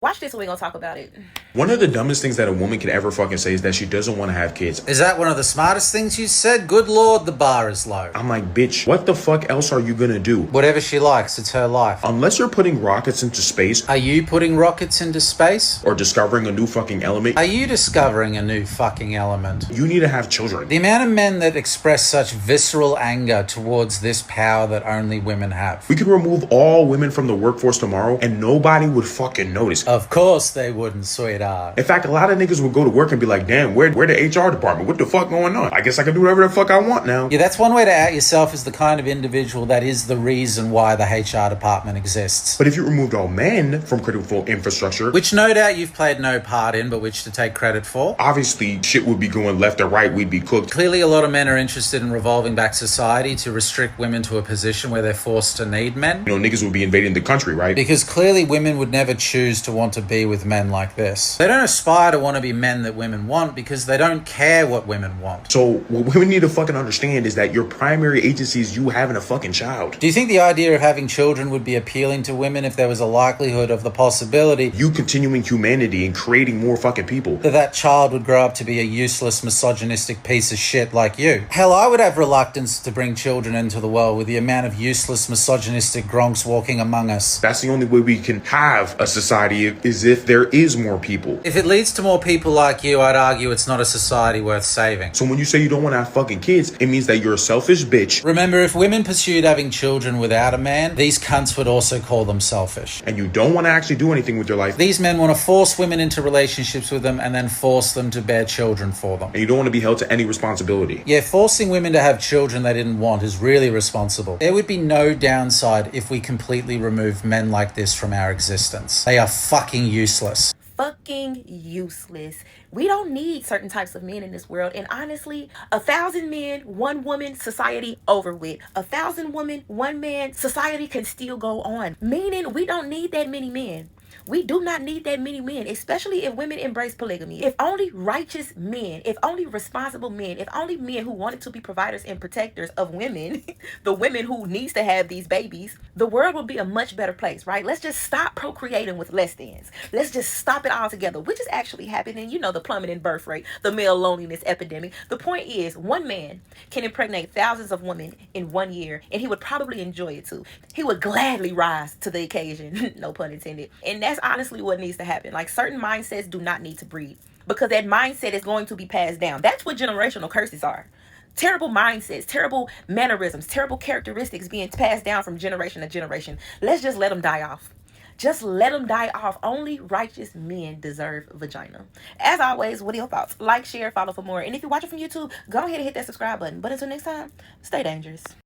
Watch this and we're gonna talk about it. One of the dumbest things that a woman could ever fucking say is that she doesn't want to have kids. Is that one of the smartest things you said? Good lord, the bar is low. I'm like, bitch, what the fuck else are you gonna do? Whatever she likes, it's her life. Unless you're putting rockets into space. Are you putting rockets into space? Or discovering a new fucking element. Are you discovering a new fucking element? You need to have children. The amount of men that express such visceral anger towards this power that only women have. We could remove all women from the workforce tomorrow and nobody would fucking notice. Of course they wouldn't, sweetheart. In fact, a lot of niggas would go to work and be like, damn, where the HR department? What the fuck going on? I guess I can do whatever the fuck I want now. Yeah, that's one way to out yourself as the kind of individual that is the reason why the HR department exists. But if you removed all men from critical infrastructure, which no doubt you've played no part in, but which to take credit for, obviously shit would be going left or right, we'd be cooked. Clearly a lot of men are interested in revolving back society to restrict women to a position where they're forced to need men. You know, niggas would be invading the country, right? Because clearly women would never choose to want to be with men like this. They don't aspire to want to be men that women want because they don't care what women want. So what women need to fucking understand is that your primary agency is you having a fucking child. Do you think the idea of having children would be appealing to women if there was a likelihood of the possibility you continuing humanity and creating more fucking people? That child would grow up to be a useless, misogynistic piece of shit like you. Hell, I would have reluctance to bring children into the world with the amount of useless, misogynistic gronks walking among us. That's the only way we can have a society is if there is more people. If it leads to more people like you, I'd argue it's not a society worth saving. So when you say you don't want to have fucking kids, it means that you're a selfish bitch. Remember, if women pursued having children without a man, these cunts would also call them selfish. And you don't want to actually do anything with your life. These men want to force women into relationships with them and then force them to bear children for them. And you don't want to be held to any responsibility. Yeah, forcing women to have children they didn't want is really responsible. There would be no downside if we completely removed men like this from our existence. They are fucking useless. Fucking useless. We don't need certain types of men in this world. And honestly, 1,000 men, 1 woman, society over with. 1,000 women, 1 man, society can still go on. Meaning we don't need that many men. We do not need that many men, especially if women embrace polygamy. If only righteous men, if only responsible men, if only men who wanted to be providers and protectors of women, the women who needs to have these babies, the world would be a much better place, right? Let's just stop procreating with less thans. Let's just stop it all together, which is actually happening. You know, the plummeting birth rate, the male loneliness epidemic. The point is, 1 man can impregnate thousands of women in 1 year, and he would probably enjoy it too. He would gladly rise to the occasion, no pun intended. And that's honestly what needs to happen. Like, certain mindsets do not need to breed because that mindset is going to be passed down. That's what generational curses are. Terrible mindsets, terrible mannerisms, terrible characteristics being passed down from generation to generation. Let's just let them die off. Just let them die off. Only righteous men deserve vagina. As always, what are your thoughts? Like, share, follow for more. And if you're watching from YouTube, go ahead and hit that subscribe button. But until next time, stay dangerous.